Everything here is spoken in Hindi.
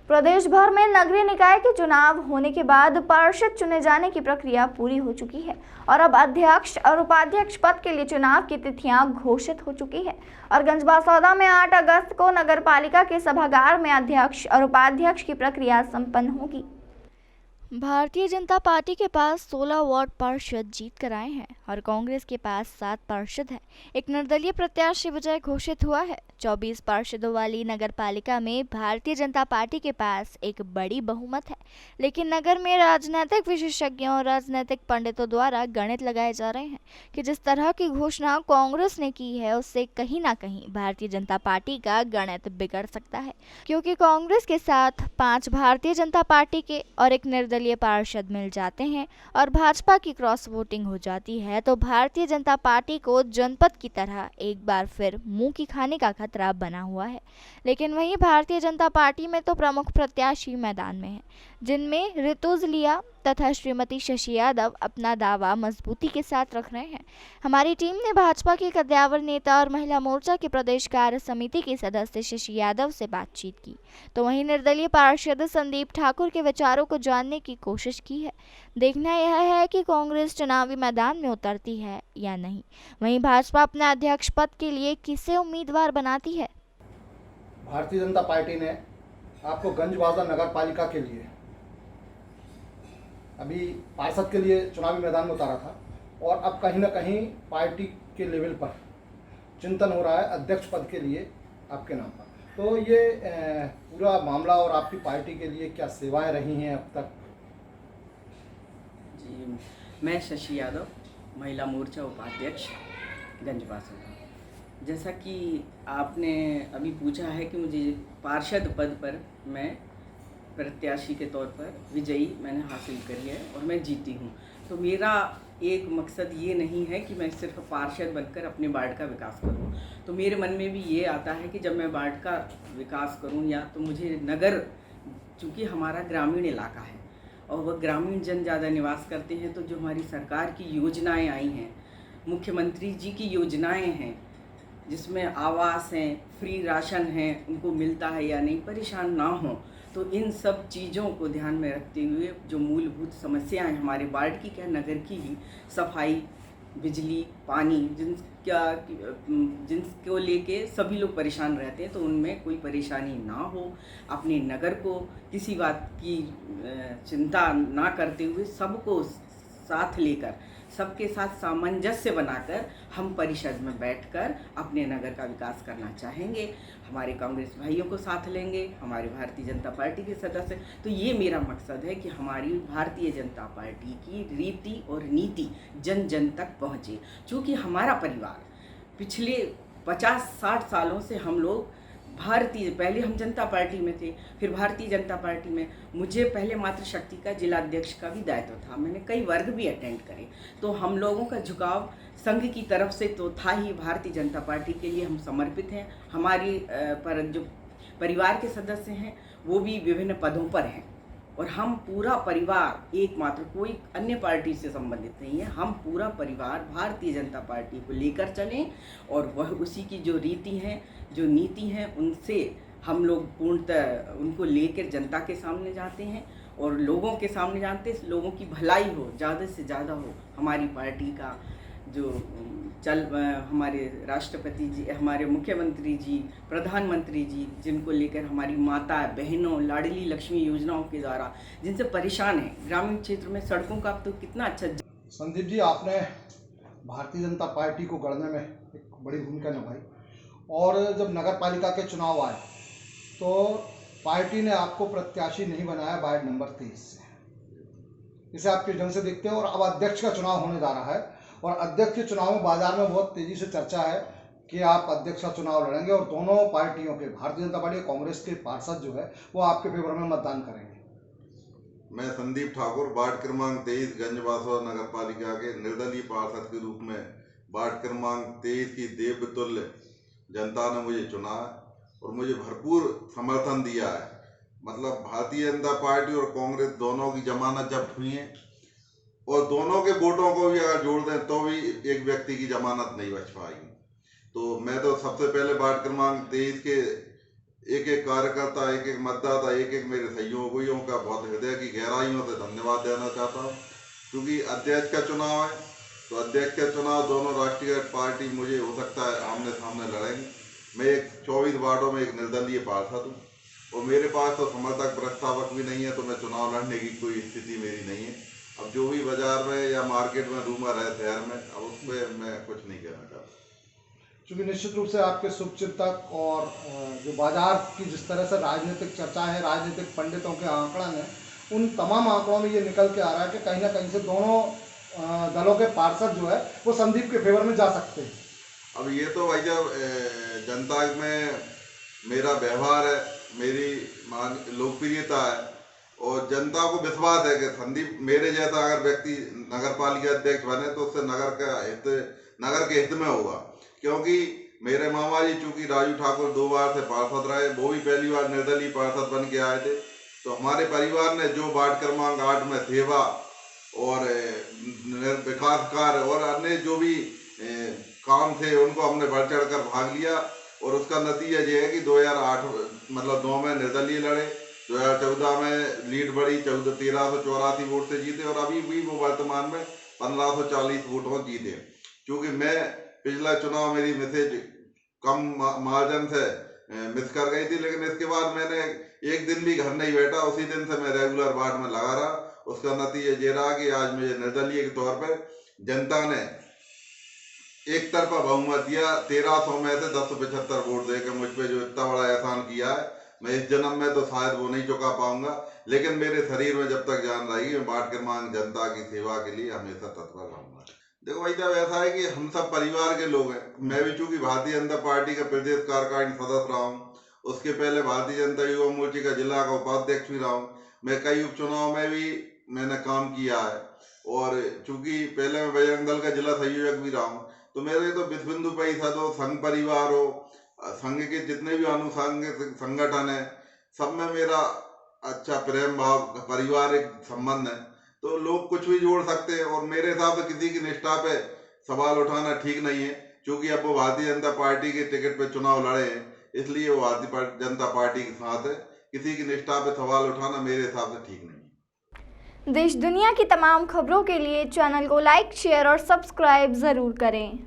प्रदेश भर में नगरीय निकाय के चुनाव होने के बाद पार्षद चुने जाने की प्रक्रिया पूरी हो चुकी है और अब अध्यक्ष और उपाध्यक्ष पद के लिए चुनाव की तिथियां घोषित हो चुकी है और गंजबासौदा में 8 अगस्त को नगर पालिका के सभागार में अध्यक्ष और उपाध्यक्ष की प्रक्रिया संपन्न होगी। भारतीय जनता पार्टी के पास 16 वार्ड पार्षद जीत कर आए हैं और कांग्रेस के पास 7 पार्षद हैं। एक निर्दलीय प्रत्याशी विजय घोषित हुआ है। 24 पार्षदों वाली नगर पालिका में भारतीय जनता पार्टी के पास एक बड़ी बहुमत है, लेकिन नगर में राजनीतिक विशेषज्ञों और राजनीतिक पंडितों द्वारा गणित लगाए जा रहे हैं कि जिस तरह की घोषणा कांग्रेस ने की है उससे कहीं ना कहीं भारतीय जनता पार्टी का गणित बिगड़ सकता है, क्योंकि कांग्रेस के साथ 5 भारतीय जनता पार्टी के और एक निर्दलीय पार्षद मिल जाते हैं और भाजपा की क्रॉस वोटिंग हो जाती है तो भारतीय जनता पार्टी को जनपद की तरह एक बार फिर मुंह की खाने का खतरा बना हुआ है। लेकिन वहीं भारतीय जनता पार्टी में तो प्रमुख प्रत्याशी मैदान में हैं, जिनमें ऋतुज लिया तथा श्रीमती शशि यादव अपना दावा मजबूती के साथ रख रहे हैं। हमारी टीम ने भाजपा के कद्यावर नेता और महिला मोर्चा के प्रदेश कार्य समिति के सदस्य शशि यादव से बातचीत की, तो वहीं निर्दलीय पार्षद संदीप ठाकुर के विचारों को जानने की कोशिश की है। देखना यह है कि कांग्रेस चुनावी मैदान में उतरती है या नहीं। वहीं भाजपा अपने अध्यक्ष पद के लिए किसे उम्मीदवार बनाती है। भारतीय जनता पार्टी ने आपको गंजबासौदा नगर पालिका के लिए अभी पार्षद के लिए चुनावी मैदान में उतारा था और अब कहीं ना कहीं पार्टी के लेवल पर चिंतन हो रहा है अध्यक्ष पद के लिए आपके नाम पर। तो ये पूरा मामला और आपकी पार्टी के लिए क्या सेवाएं रही हैं अब तक? जी, मैं शशि यादव, महिला मोर्चा उपाध्यक्ष गंजबासौदा। जैसा कि आपने अभी पूछा है कि मुझे पार्षद पद पर मैं प्रत्याशी के तौर पर विजयी मैंने हासिल करी है और मैं जीती हूँ, तो मेरा एक मकसद ये नहीं है कि मैं सिर्फ पार्षद बनकर अपने वार्ड का विकास करूँ। तो मेरे मन में भी ये आता है कि जब मैं वार्ड का विकास करूँ या तो मुझे नगर, चूँकि हमारा ग्रामीण इलाका है और वह ग्रामीण जन ज़्यादा निवास करते हैं, तो जो हमारी सरकार की योजनाएँ आई हैं, मुख्यमंत्री जी की योजनाएँ हैं जिसमें आवास हैं, फ्री राशन हैं, उनको मिलता है या नहीं, परेशान ना हो, तो इन सब चीज़ों को ध्यान में रखते हुए जो मूलभूत समस्याएं हमारे वार्ड की क्या नगर की ही, सफाई, बिजली, पानी, जिनको लेके सभी लोग परेशान रहते हैं, तो उनमें कोई परेशानी ना हो, अपने नगर को किसी बात की चिंता ना करते हुए सबको साथ लेकर, सबके साथ सामंजस्य बनाकर हम परिषद में बैठकर अपने नगर का विकास करना चाहेंगे। हमारे कांग्रेस भाइयों को साथ लेंगे, हमारे भारतीय जनता पार्टी के सदस्य। तो ये मेरा मकसद है कि हमारी भारतीय जनता पार्टी की रीति और नीति जन जन तक पहुँचे। चूँकि हमारा परिवार पिछले 50-60 सालों से हम लोग पहले हम जनता पार्टी में थे, फिर भारतीय जनता पार्टी में मुझे पहले मातृशक्ति का जिलाध्यक्ष का भी दायित्व था, मैंने कई वर्ग भी अटेंड करे, तो हम लोगों का झुकाव संघ की तरफ से तो था ही। भारतीय जनता पार्टी के लिए हम समर्पित हैं। हमारी पर जो परिवार के सदस्य हैं वो भी विभिन्न पदों पर हैं और हम पूरा परिवार एकमात्र, कोई अन्य पार्टी से संबंधित नहीं है, हम पूरा परिवार भारतीय जनता पार्टी को लेकर चलें और वह उसी की जो रीति हैं, जो नीति हैं, उनसे हम लोग पूर्णतः उनको लेकर जनता के सामने जाते हैं और लोगों के सामने जानते हैं, लोगों की भलाई हो, ज़्यादा से ज़्यादा हो। हमारी पार्टी का जो हमारे राष्ट्रपति जी, हमारे मुख्यमंत्री जी, प्रधानमंत्री जी, जिनको लेकर हमारी माता बहनों लाडली लक्ष्मी योजनाओं के द्वारा जिनसे परेशान है ग्रामीण क्षेत्र में, सड़कों का तो कितना अच्छा। संदीप जी, आपने भारतीय जनता पार्टी को गढ़ने में एक बड़ी भूमिका निभाई और जब नगर पालिका के चुनाव आए तो पार्टी ने आपको प्रत्याशी नहीं बनाया वार्ड नंबर 23 से, इसे आप किस ढंग से देखते हैं? और अब अध्यक्ष का चुनाव होने जा रहा है और अध्यक्ष के चुनाव में बाजार में बहुत तेजी से चर्चा है कि आप अध्यक्ष का चुनाव लड़ेंगे और दोनों पार्टियों के, भारतीय जनता पार्टी और कांग्रेस के पार्षद जो है वो आपके फेवर में मतदान करेंगे। मैं संदीप ठाकुर, वार्ड क्रमांक 23 गंजबासौदा नगर पालिका के निर्दलीय पार्षद के रूप में वार्ड क्रमांक 23 की देवतुल्य जनता ने मुझे चुना और मुझे भरपूर समर्थन दिया है। मतलब भारतीय जनता पार्टी और कांग्रेस दोनों की जमानत जब्त हुई है और दोनों के वोटों को भी अगर जोड़ दें तो भी एक व्यक्ति की जमानत नहीं बच पाएगी। तो मैं तो सबसे पहले वार्ड क्रमांक 23 के एक एक कार्यकर्ता, एक एक मतदाता, एक एक मेरे सहयोगियों का बहुत हृदय की गहराइयों से धन्यवाद देना चाहता हूँ। क्योंकि अध्यक्ष का चुनाव है, तो अध्यक्ष का चुनाव दोनों राष्ट्रीय पार्टी मुझे हो सकता है आमने सामने लड़ेंगे। मैं एक 24 वार्डों में एक निर्दलीय पार्षद हूँ और मेरे पास तो समर्थक प्रस्तावक भी नहीं है, तो मैं चुनाव लड़ने की कोई स्थिति मेरी नहीं है। अब जो भी बाजार में या मार्केट में रूमर है शहर में, अब उस पर मैं कुछ नहीं कहना चाहता। क्योंकि निश्चित रूप से आपके शुभचिंतक और जो बाजार की जिस तरह से राजनीतिक चर्चा है, राजनीतिक पंडितों के आंकड़न है, उन तमाम आंकड़ों में ये निकल के आ रहा है कि कहीं ना कहीं से दोनों दलों के पार्षद जो है वो संदीप के फेवर में जा सकते हैं। अब ये तो भाई जब जनता में मेरा व्यवहार है, मेरी लोकप्रियता है और जनता को विश्वास है कि संदीप मेरे जैसा अगर व्यक्ति नगर पालिका अध्यक्ष बने तो उससे नगर के हित में होगा। क्योंकि मेरे मामा जी चूंकि राजू ठाकुर 2 बार से पार्षद रहे, वो भी पहली बार निर्दलीय पार्षद बन के आए थे, तो हमारे परिवार ने जो वार्ड क्रमांक 8 में सेवा और विकास कार्य और अन्य जो भी काम थे उनको हमने बढ़ चढ़ कर भाग लिया। और उसका नतीजा ये है कि 2008 मतलब 9 में निर्दलीय लड़े, 2014 में लीड बढ़ी, 1384 वोट से जीते और अभी भी वो वर्तमान में 1540 वोटों जीते। क्योंकि मैं पिछला चुनाव मेरी मैसेज कम मार्जिन से मिस कर गई थी, लेकिन इसके बाद मैंने एक दिन भी घर नहीं बैठा, उसी दिन से मैं रेगुलर वार्ड में लगा रहा। उसका नतीजा ये रहा कि आज मुझे निर्दलीय के तौर पर जनता ने एक तरफा बहुमत दिया। 1300 में से 1075 वोट देकर मुझ पे जो इतना बड़ा एहसान किया है, मैं इस जन्म में तो शायद वो नहीं चुका पाऊंगा, लेकिन मेरे शरीर में जब तक जान रहेगी मैं वार्ड क्रमांक जनता की सेवा के लिए हमेशा तत्पर रहूंगा। देखो भाई साहब, ऐसा है कि हम सब परिवार के लोग हैं। मैं भी चूंकि भारतीय जनता पार्टी का प्रदेश कार्यकारिणी सदस्य रहा हूँ, उसके पहले भारतीय जनता युवा मोर्चा का जिला का उपाध्यक्ष भी रहा हूँ। मैं कई उपचुनाव में भी मैंने काम किया है और चूंकि पहले मैं बजरंग दल का जिला संयोजक भी रहा हूँ, तो मेरे तो विश्व हिंदू परिषद हो, संघ परिवार हो, संघ के जितने भी अनुसांगिक संगठन है, सब में मेरा अच्छा प्रेम भाव पारिवारिक संबंध है। तो लोग कुछ भी जोड़ सकते हैं और मेरे हिसाब से किसी की निष्ठा पे सवाल उठाना ठीक नहीं है। क्योंकि अब वो भारतीय जनता पार्टी के टिकट पे चुनाव लड़े हैं, इसलिए वो भारतीय जनता पार्टी के साथ है। किसी की निष्ठा पे सवाल उठाना मेरे हिसाब से ठीक नहीं है। देश दुनिया की तमाम खबरों के लिए चैनल को लाइक, शेयर और सब्सक्राइब जरूर करें।